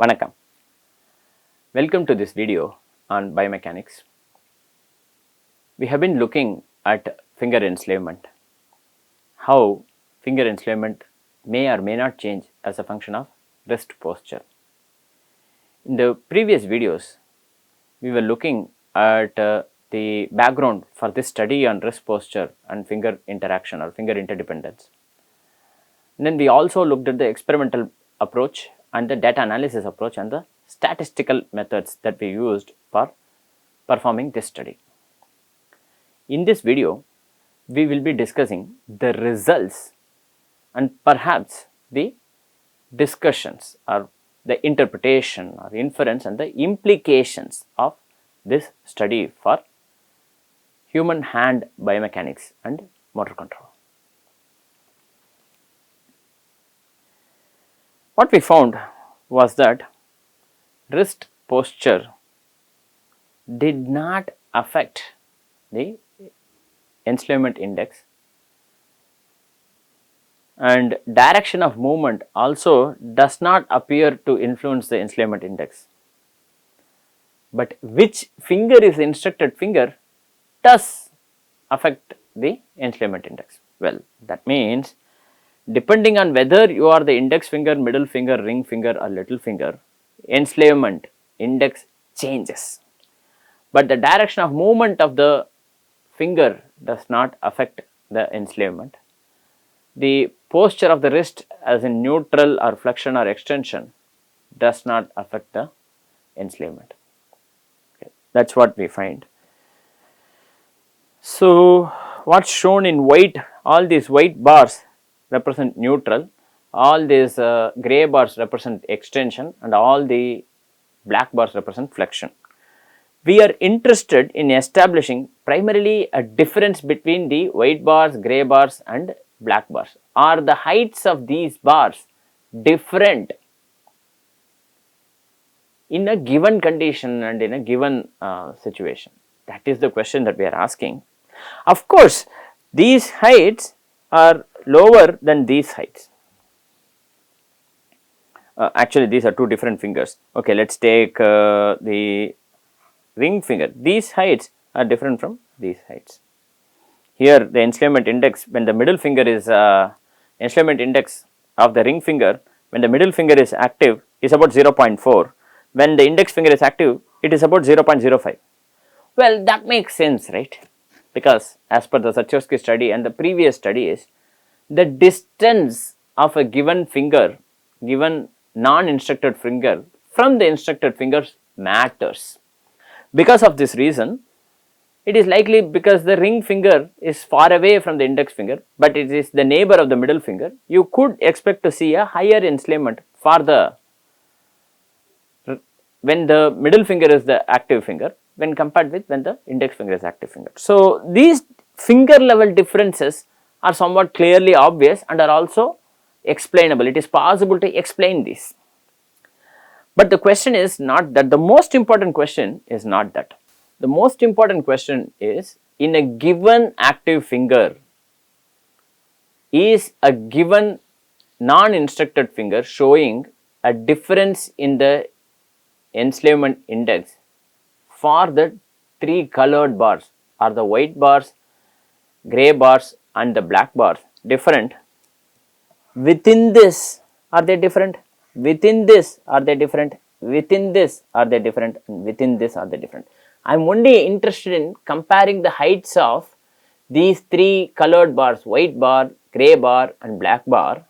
Vanakkam. Welcome to this video on biomechanics. We have been looking at finger enslavement, how finger enslavement may or may not change as a function of wrist posture. In the previous videos, we were looking at the background for this study on wrist posture and finger interaction or finger interdependence. And then we also looked at the experimental approach and the data analysis approach and the statistical methods that we used for performing this study. In this video, we will be discussing the results and perhaps the discussions or the interpretation or inference and the implications of this study for human hand biomechanics and motor control. What we found was that wrist posture did not affect the enslavement index, and direction of movement also does not appear to influence the enslavement index. But which finger is the instructed finger does affect the enslavement index. Well, that means depending on whether you are the index finger, middle finger, ring finger or little finger, enslavement index changes. But the direction of movement of the finger does not affect the enslavement. The posture of the wrist as in neutral or flexion or extension does not affect the enslavement. Okay. That is what we find. So, what is shown in white, all these white bars represent neutral, all these grey bars represent extension and all the black bars represent flexion. We are interested in establishing primarily a difference between the white bars, grey bars and black bars. Are the heights of these bars different in a given condition and in a given situation? That is the question that we are asking. Of course, these heights are lower than these heights. Actually, these are two different fingers. Okay, let us take the ring finger. These heights are different from these heights. Here, the enslavement index, when the middle finger is enslavement index of the ring finger, when the middle finger is active, is about 0.4. When the index finger is active, it is about 0.05. Well, that makes sense, right? Because as per the Satyowski study and the previous studies, the distance of a given finger, given non-instructed finger from the instructed fingers matters. Because of this reason, it is likely because the ring finger is far away from the index finger, but it is the neighbor of the middle finger, you could expect to see a higher enslavement for the when the middle finger is the active finger when compared with when the index finger is active finger. So, these finger level differences are somewhat clearly obvious and are also explainable. It is possible to explain this. But the question is not that. The most important question is not that. The most important question is, in a given active finger, is a given non-instructed finger showing a difference in the enslavement index for the three colored bars, or the white bars, grey bars and the black bars different? Within this, are they different? Within this, are they different? Within this, are they different? And within this, are they different? I am only interested in comparing the heights of these three colored bars, white bar, grey bar and black bar,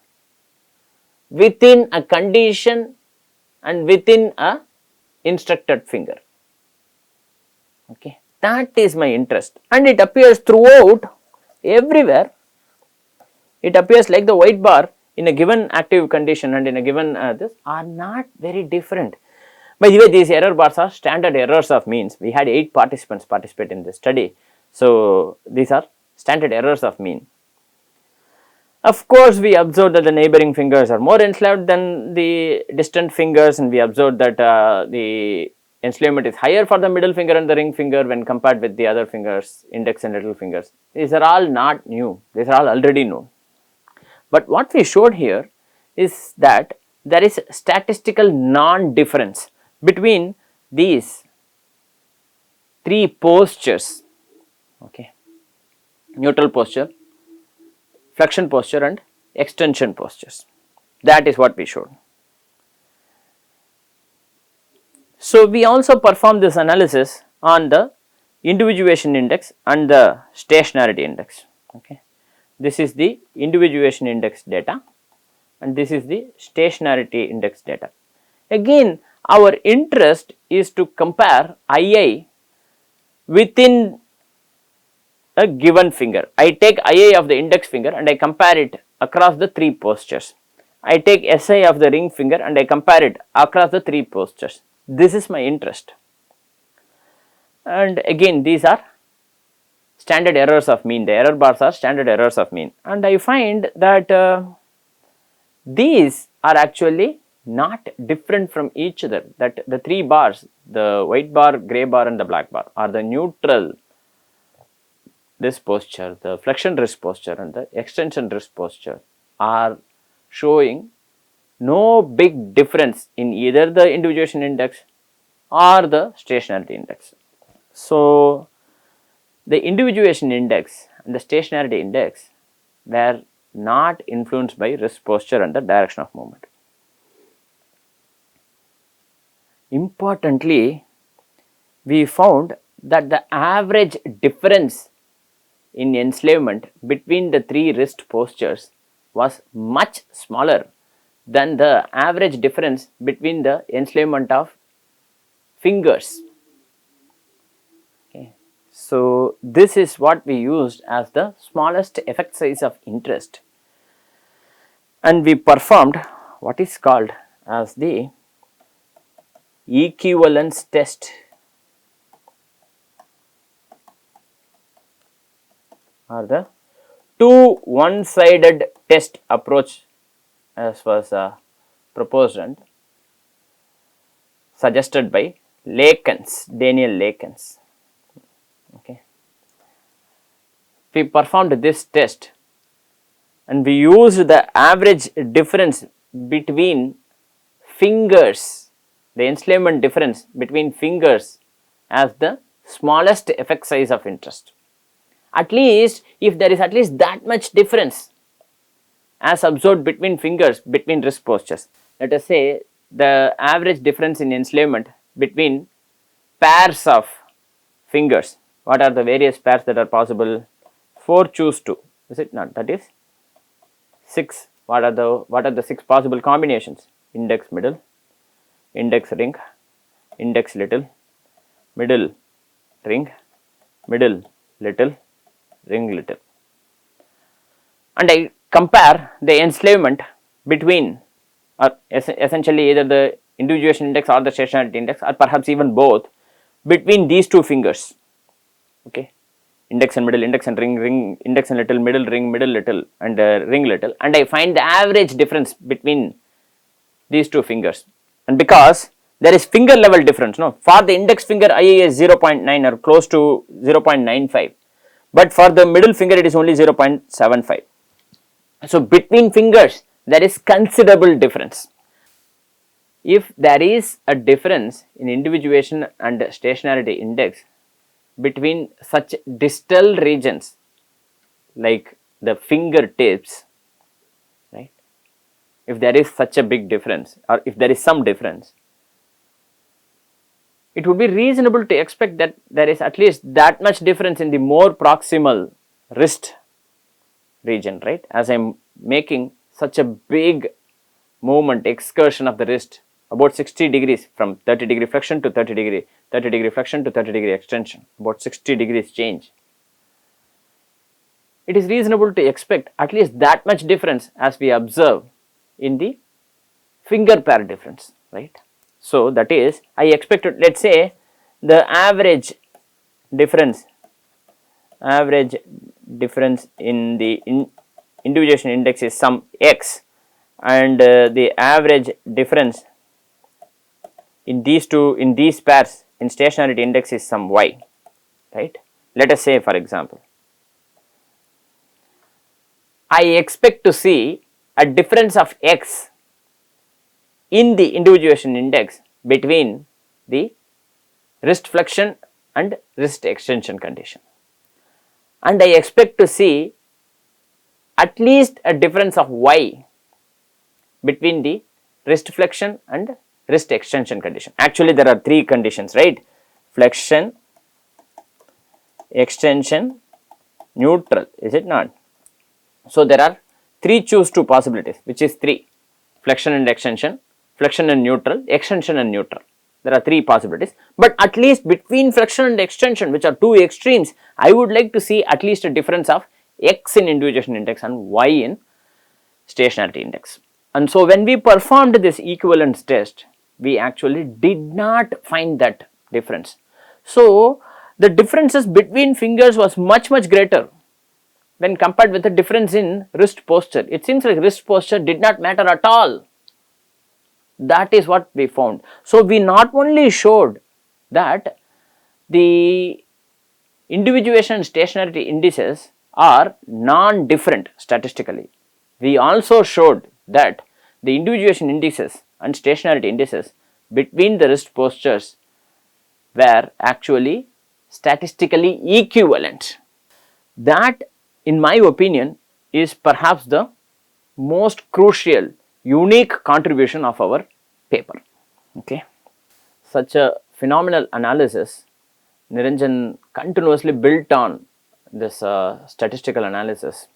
within a condition and within a instructed finger. Okay, that is my interest, and it appears throughout, everywhere. It appears like the white bar in a given active condition and in a given this are not very different. By the way, these error bars are standard errors of means. We had 8 participants participate in this study. So, these are standard errors of mean. Of course, we observed that the neighboring fingers are more enslaved than the distant fingers, and we observed that the enslavement is higher for the middle finger and the ring finger when compared with the other fingers, index and little fingers. These are all not new, these are all already known. But what we showed here is that there is statistical non-difference between these three postures, okay, neutral posture, flexion posture and extension postures. That is what we showed. So, we also perform this analysis on the individuation index and the stationarity index. Okay. This is the individuation index data and this is the stationarity index data. Again, our interest is to compare II within a given finger. I take II of the index finger and I compare it across the three postures. I take SI of the ring finger and I compare it across the three postures. This is my interest. And again, these are standard errors of mean. The error bars are standard errors of mean. And I find that these are actually not different from each other. That the three bars, the white bar, gray bar and the black bar are the neutral wrist posture, the flexion wrist posture and the extension wrist posture are showing no big difference in either the individuation index or the stationarity index. So, the individuation index and the stationarity index were not influenced by wrist posture and the direction of movement. Importantly, we found that the average difference in enslavement between the three wrist postures was much smaller than the average difference between the enslavement of fingers. Okay. So, this is what we used as the smallest effect size of interest, and we performed what is called as the equivalence test or the two one-sided test approach as was proposed and suggested by Daniel Lakens. Okay. We performed this test and we used the average difference between fingers, the enslavement difference between fingers as the smallest effect size of interest. At least if there is at least that much difference as observed between fingers, between wrist postures, let us say the average difference in enslavement between pairs of fingers. What are the various pairs that are possible? 4 choose 2, is it not? That is 6. What are the 6 possible combinations? Index middle, index ring, index little, middle ring, middle little, ring little. And I compare the enslavement between essentially either the individuation index or the stationarity index or perhaps even both between these two fingers. Okay, index and middle, index and ring, index and little, middle ring, middle little and ring little, and I find the average difference between these two fingers. And because there is finger level difference, no, for the index finger IA is 0.9 or close to 0.95, but for the middle finger it is only 0.75. So, between fingers there is considerable difference. If there is a difference in individuation and stationarity index between such distal regions like the fingertips, right, if there is such a big difference or if there is some difference, it would be reasonable to expect that there is at least that much difference in the more proximal wrist region, right, as I am making such a big movement excursion of the wrist about 60 degrees from 30 degree flexion to 30 degree flexion to 30 degree extension, about 60 degrees change. It is reasonable to expect at least that much difference as we observe in the finger pair difference, right. So, that is I expected, let us say the average difference in the individuation index is some x and the average difference in these pairs in stationarity index is some y, right. Let us say for example, I expect to see a difference of x in the individuation index between the wrist flexion and wrist extension condition, and I expect to see at least a difference of y between the wrist flexion and wrist extension condition. Actually, there are three conditions, right? Flexion, extension, neutral, is it not? So, there are three choose two possibilities, which is three: flexion and extension, flexion and neutral, extension and neutral. There are three possibilities, but at least between flexion and extension, which are two extremes, I would like to see at least a difference of x in individuation index and y in stationarity index. And so, when we performed this equivalence test, we actually did not find that difference. So, the differences between fingers was much greater when compared with the difference in wrist posture. It seems like wrist posture did not matter at all. That is what we found. So, we not only showed that the individuation and stationarity indices are non-different statistically, we also showed that the individuation indices and stationarity indices between the wrist postures were actually statistically equivalent. That, in my opinion, is perhaps the most crucial, unique contribution of our paper. Okay. Such a phenomenal analysis, Niranjan continuously built on this statistical analysis,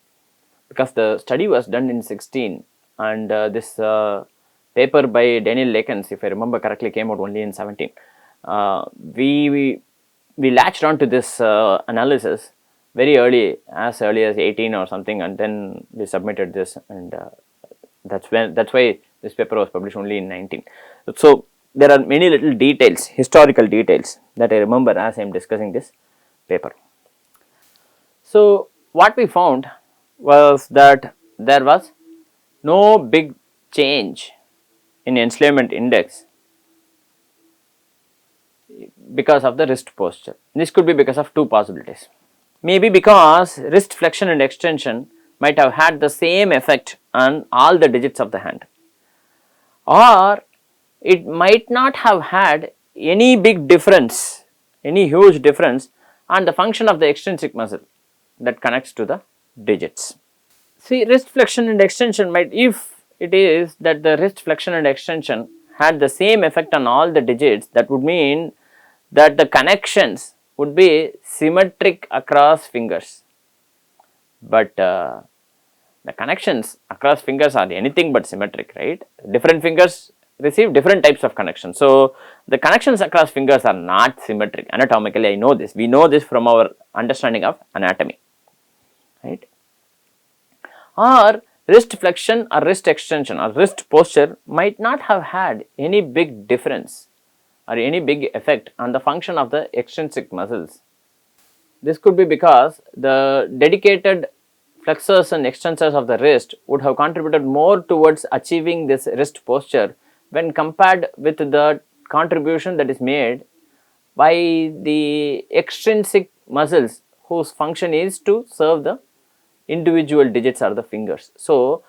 because the study was done in 16, and this paper by Daniel Lakens, if I remember correctly, came out only in 17. We latched on to this analysis very early as 18 or something, and then we submitted this, and that's why this paper was published only in 19. So, there are many little details, historical details, that I remember as I am discussing this paper. So, what we found was that there was no big change in enslavement index because of the wrist posture. This could be because of two possibilities. Maybe because wrist flexion and extension might have had the same effect on all the digits of the hand, or it might not have had any big difference, any huge difference on the function of the extrinsic muscle that connects to the digits. See, wrist flexion and extension might, if it is that the wrist flexion and extension had the same effect on all the digits, that would mean that the connections would be symmetric across fingers. But the connections across fingers are anything but symmetric, right? Different fingers receive different types of connections. So, the connections across fingers are not symmetric anatomically. I know this. We know this from our understanding of anatomy, right? Or wrist flexion or wrist extension or wrist posture might not have had any big difference or any big effect on the function of the extrinsic muscles. This could be because the dedicated flexors and extensors of the wrist would have contributed more towards achieving this wrist posture when compared with the contribution that is made by the extrinsic muscles whose function is to serve the individual digits or the fingers. So,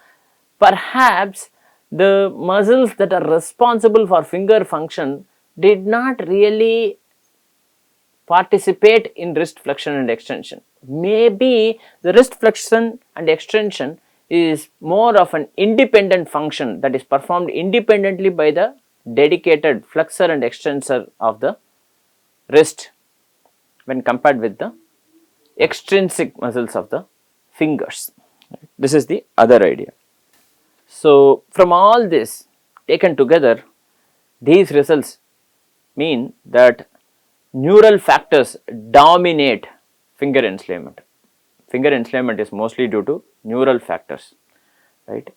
perhaps the muscles that are responsible for finger function did not really participate in wrist flexion and extension. Maybe the wrist flexion and extension is more of an independent function that is performed independently by the dedicated flexor and extensor of the wrist when compared with the extrinsic muscles of the fingers. This is the other idea. So, from all this taken together, these results mean that neural factors dominate finger enslavement. Finger enslavement is mostly due to neural factors, right?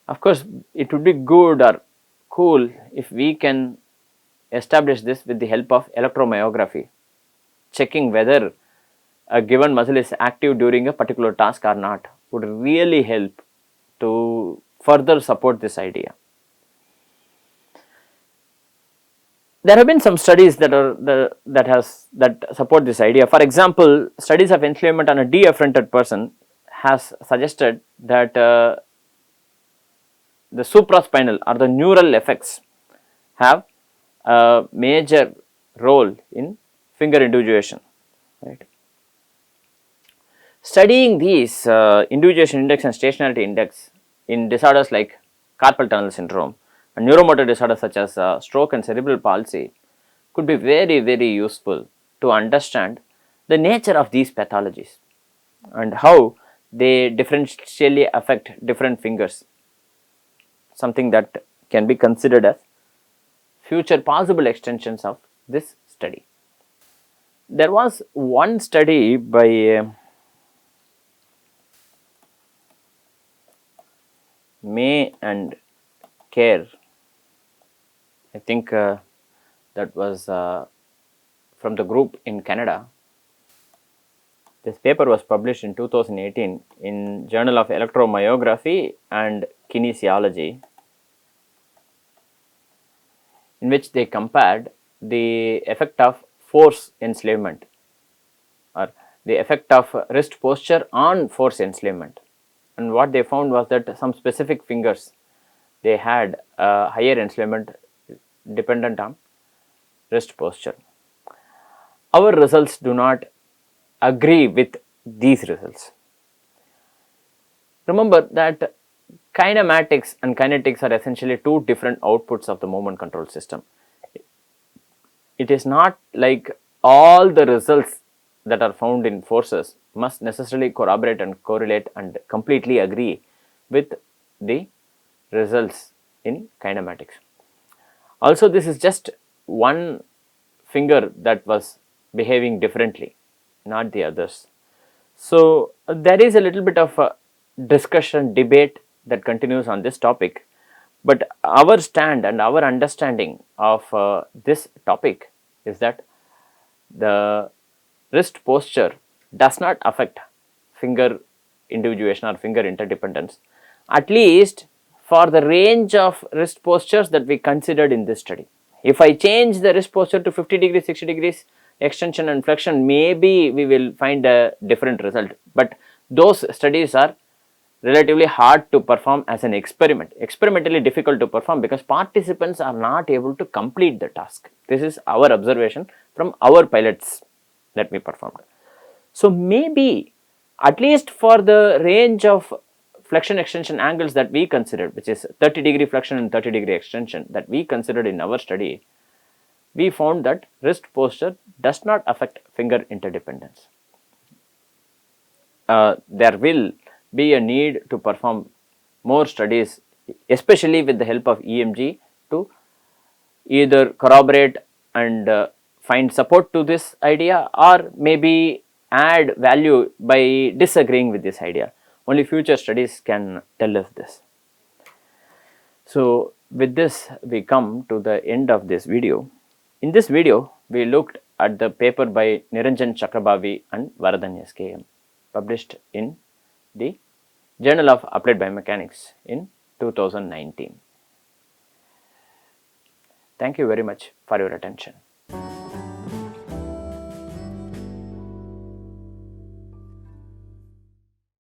Of course, it would be good or cool if we can establish this with the help of electromyography, checking whether a given muscle is active during a particular task or not would really help to further support this idea. There have been some studies that support this idea. For example, studies of enslavement on a deafferented person has suggested that the supraspinal or the neural effects have a major role in finger individuation, right. Studying these individuation index and stationarity index in disorders like carpal tunnel syndrome and neuromotor disorders such as stroke and cerebral palsy could be very, very useful to understand the nature of these pathologies and how they differentially affect different fingers, something that can be considered as future possible extensions of this study. There was one study by May and Kerr, I think that was from the group in Canada. This paper was published in 2018 in Journal of Electromyography and Kinesiology, in which they compared the effect of force enslavement or the effect of wrist posture on force enslavement. And what they found was that some specific fingers, they had a higher enslavement dependent on wrist posture. Our results do not agree with these results. Remember that kinematics and kinetics are essentially two different outputs of the movement control system. It is not like all the results that are found in forces must necessarily corroborate and correlate and completely agree with the results in kinematics. Also, this is just one finger that was behaving differently, not the others. So, there is a little bit of a discussion, debate that continues on this topic, but our stand and our understanding of this topic is that the wrist posture does not affect finger individuation or finger interdependence, at least for the range of wrist postures that we considered in this study. If I change the wrist posture to 50 degrees, 60 degrees, extension and flexion, maybe we will find a different result, but those studies are relatively hard to perform as an experiment, experimentally difficult to perform because participants are not able to complete the task. This is our observation from our pilots that we performed. So, maybe at least for the range of flexion extension angles that we considered, which is 30-degree flexion and 30-degree extension that we considered in our study, we found that wrist posture does not affect finger interdependence. There will be a need to perform more studies, especially with the help of EMG, to either corroborate and find support to this idea or maybe add value by disagreeing with this idea. Only future studies can tell us this. So, with this we come to the end of this video. In this video, we looked at the paper by Niranjan Chakrabhavi and Varadhan SKM, published in the Journal of Applied Biomechanics in 2019. Thank you very much for your attention.